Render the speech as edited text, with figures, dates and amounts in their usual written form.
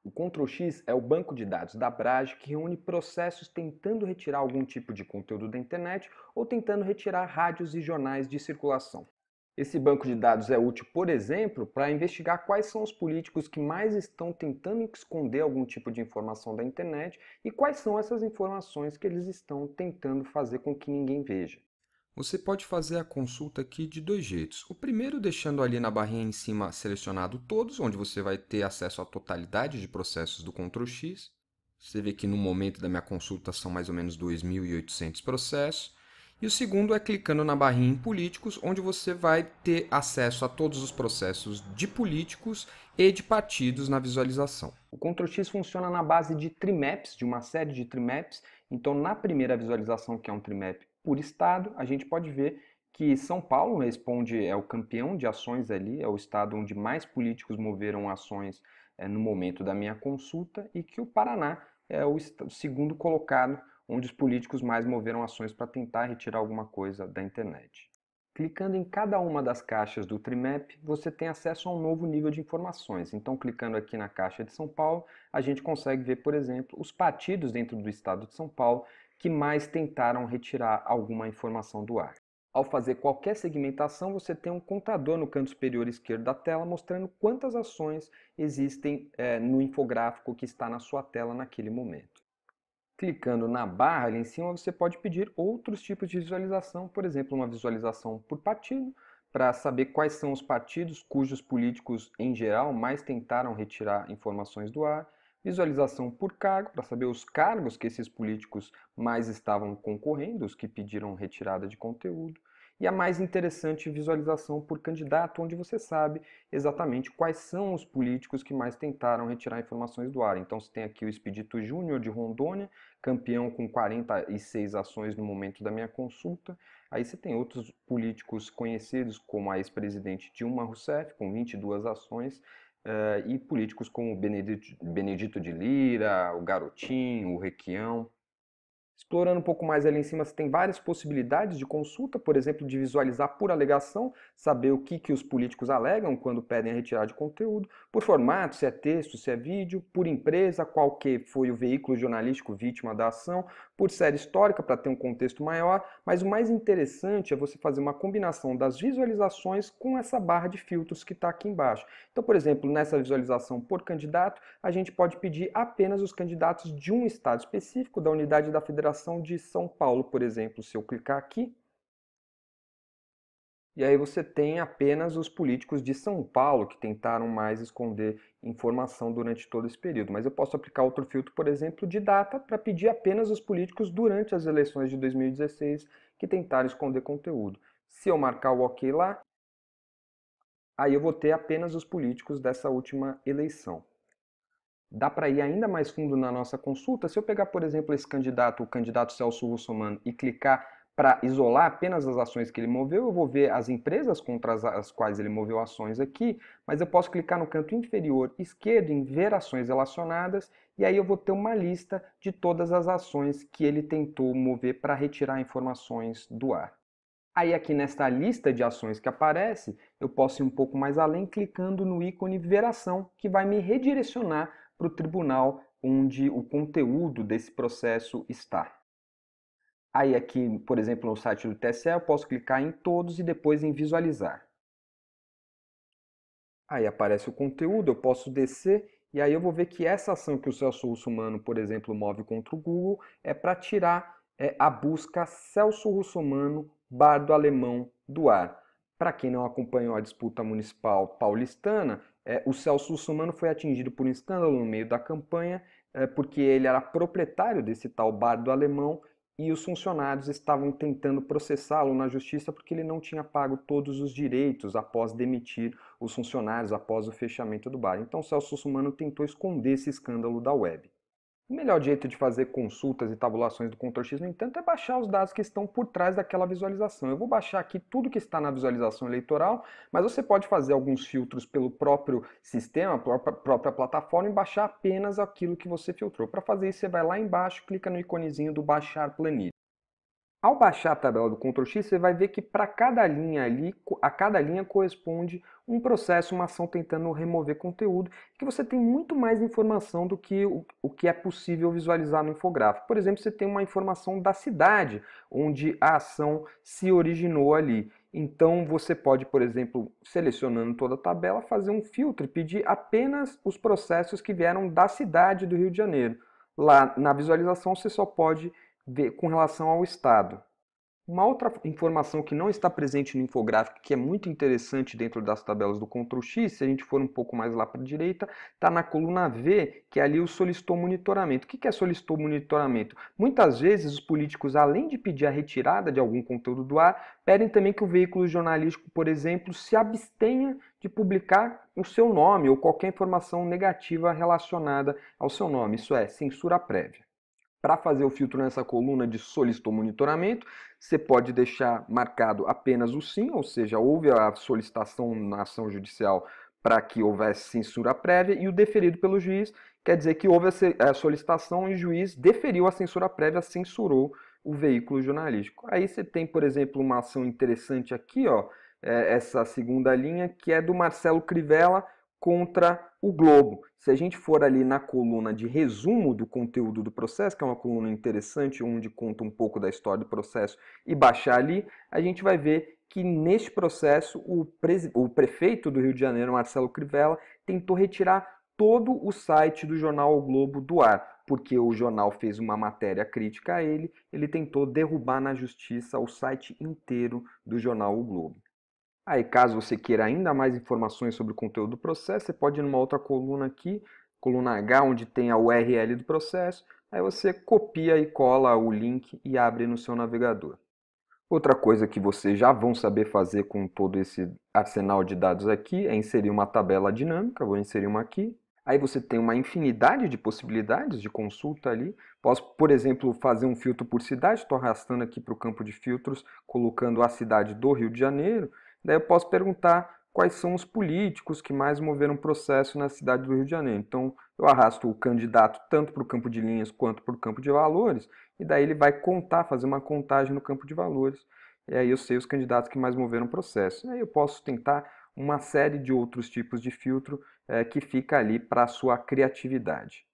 O Ctrl+X é o banco de dados da Brage que reúne processos tentando retirar algum tipo de conteúdo da internet ou tentando retirar rádios e jornais de circulação. Esse banco de dados é útil, por exemplo, para investigar quais são os políticos que mais estão tentando esconder algum tipo de informação da internet e quais são essas informações que eles estão tentando fazer com que ninguém veja. Você pode fazer a consulta aqui de dois jeitos. O primeiro, deixando ali na barrinha em cima selecionado todos, onde você vai ter acesso à totalidade de processos do Ctrl+X. Você vê que no momento da minha consulta são mais ou menos 2.800 processos. E o segundo é clicando na barrinha em políticos, onde você vai ter acesso a todos os processos de políticos e de partidos na visualização. O Ctrl+X funciona na base de trimaps, de uma série de trimaps. Então, na primeira visualização, que é um trimap por estado, a gente pode ver que São Paulo responde, é o campeão de ações ali, é o estado onde mais políticos moveram ações no momento da minha consulta, e que o Paraná é o segundo colocado, onde os políticos mais moveram ações para tentar retirar alguma coisa da internet. Clicando em cada uma das caixas do Trimap, você tem acesso a um novo nível de informações. Então, clicando aqui na caixa de São Paulo, a gente consegue ver, por exemplo, os partidos dentro do estado de São Paulo que mais tentaram retirar alguma informação do ar. Ao fazer qualquer segmentação, você tem um contador no canto superior esquerdo da tela mostrando quantas ações existem no infográfico que está na sua tela naquele momento. Clicando na barra ali em cima, você pode pedir outros tipos de visualização, por exemplo, uma visualização por partido, para saber quais são os partidos cujos políticos, em geral, mais tentaram retirar informações do ar, visualização por cargo, para saber os cargos que esses políticos mais estavam concorrendo, os que pediram retirada de conteúdo, e a mais interessante, visualização por candidato, onde você sabe exatamente quais são os políticos que mais tentaram retirar informações do ar. Então, você tem aqui o Expedito Júnior de Rondônia, campeão com 46 ações no momento da minha consulta. Aí você tem outros políticos conhecidos, como a ex-presidente Dilma Rousseff, com 22 ações, e políticos como Benedito de Lira, o Garotinho, o Requião. Explorando um pouco mais ali em cima, você tem várias possibilidades de consulta, por exemplo, de visualizar por alegação, saber o que os políticos alegam quando pedem a retirada de conteúdo, por formato, se é texto, se é vídeo, por empresa, qual que foi o veículo jornalístico vítima da ação, por série histórica, para ter um contexto maior, mas o mais interessante é você fazer uma combinação das visualizações com essa barra de filtros que está aqui embaixo. Então, por exemplo, nessa visualização por candidato, a gente pode pedir apenas os candidatos de um estado específico, da unidade da Federação de São Paulo, por exemplo. Se eu clicar aqui, e aí você tem apenas os políticos de São Paulo que tentaram mais esconder informação durante todo esse período. Mas eu posso aplicar outro filtro, por exemplo, de data, para pedir apenas os políticos durante as eleições de 2016 que tentaram esconder conteúdo. Se eu marcar o OK lá, aí eu vou ter apenas os políticos dessa última eleição. Dá para ir ainda mais fundo na nossa consulta. Se eu pegar, por exemplo, esse candidato, o candidato Celso Russomano, e clicar para isolar apenas as ações que ele moveu, eu vou ver as empresas contra as quais ele moveu ações aqui, mas eu posso clicar no canto inferior esquerdo em ver ações relacionadas, e aí eu vou ter uma lista de todas as ações que ele tentou mover para retirar informações do ar. Aí aqui nesta lista de ações que aparece, eu posso ir um pouco mais além clicando no ícone Ver Ação, que vai me redirecionar para o tribunal onde o conteúdo desse processo está. Aí aqui, por exemplo, no site do TSE, eu posso clicar em Todos e depois em Visualizar. Aí aparece o conteúdo, eu posso descer e aí eu vou ver que essa ação que o Celso Russomano, por exemplo, move contra o Google é para tirar a busca Celso Russomano Bardo Alemão do ar. Para quem não acompanhou a disputa municipal paulistana, o Celso Russomano foi atingido por um escândalo no meio da campanha, porque ele era proprietário desse tal Bardo Alemão e os funcionários estavam tentando processá-lo na justiça porque ele não tinha pago todos os direitos após demitir os funcionários após o fechamento do bar. Então Celso Russomano tentou esconder esse escândalo da web. O melhor jeito de fazer consultas e tabulações do Ctrl+X, no entanto, é baixar os dados que estão por trás daquela visualização. Eu vou baixar aqui tudo que está na visualização eleitoral, mas você pode fazer alguns filtros pelo próprio sistema, própria plataforma, e baixar apenas aquilo que você filtrou. Para fazer isso, você vai lá embaixo, clica no iconezinho do baixar planilha. Ao baixar a tabela do Ctrl X, você vai ver que para cada linha ali, a cada linha corresponde um processo, uma ação tentando remover conteúdo, que você tem muito mais informação do que o que é possível visualizar no infográfico. Por exemplo, você tem uma informação da cidade onde a ação se originou ali. Então você pode, por exemplo, selecionando toda a tabela, fazer um filtro e pedir apenas os processos que vieram da cidade do Rio de Janeiro. Lá na visualização você só pode ver com relação ao estado. Uma outra informação que não está presente no infográfico, que é muito interessante dentro das tabelas do Ctrl X, se a gente for um pouco mais lá para a direita, está na coluna V, que é ali o solicitou monitoramento. O que é solicitou monitoramento? Muitas vezes os políticos, além de pedir a retirada de algum conteúdo do ar, pedem também que o veículo jornalístico, por exemplo, se abstenha de publicar o seu nome ou qualquer informação negativa relacionada ao seu nome. Isso é, censura prévia. Para fazer o filtro nessa coluna de solicitou monitoramento, você pode deixar marcado apenas o sim, ou seja, houve a solicitação na ação judicial para que houvesse censura prévia, e o deferido pelo juiz quer dizer que houve a solicitação e o juiz deferiu a censura prévia, censurou o veículo jornalístico. Aí você tem, por exemplo, uma ação interessante aqui, ó, essa segunda linha, que é do Marcelo Crivella contra o Globo. Se a gente for ali na coluna de resumo do conteúdo do processo, que é uma coluna interessante, onde conta um pouco da história do processo, e baixar ali, a gente vai ver que neste processo o prefeito do Rio de Janeiro, Marcelo Crivella, tentou retirar todo o site do jornal O Globo do ar, porque o jornal fez uma matéria crítica a ele, ele tentou derrubar na justiça o site inteiro do jornal O Globo. Aí, caso você queira ainda mais informações sobre o conteúdo do processo, você pode ir numa outra coluna aqui, coluna H, onde tem a URL do processo. Aí você copia e cola o link e abre no seu navegador. Outra coisa que vocês já vão saber fazer com todo esse arsenal de dados aqui é inserir uma tabela dinâmica. Vou inserir uma aqui. Aí você tem uma infinidade de possibilidades de consulta ali. Posso, por exemplo, fazer um filtro por cidade. Estou arrastando aqui para o campo de filtros, colocando a cidade do Rio de Janeiro. Daí eu posso perguntar quais são os políticos que mais moveram processo na cidade do Rio de Janeiro. Então, eu arrasto o candidato tanto para o campo de linhas quanto para o campo de valores, e daí ele vai contar, fazer uma contagem no campo de valores. E aí eu sei os candidatos que mais moveram processo. E aí eu posso tentar uma série de outros tipos de filtro que fica ali para a sua criatividade.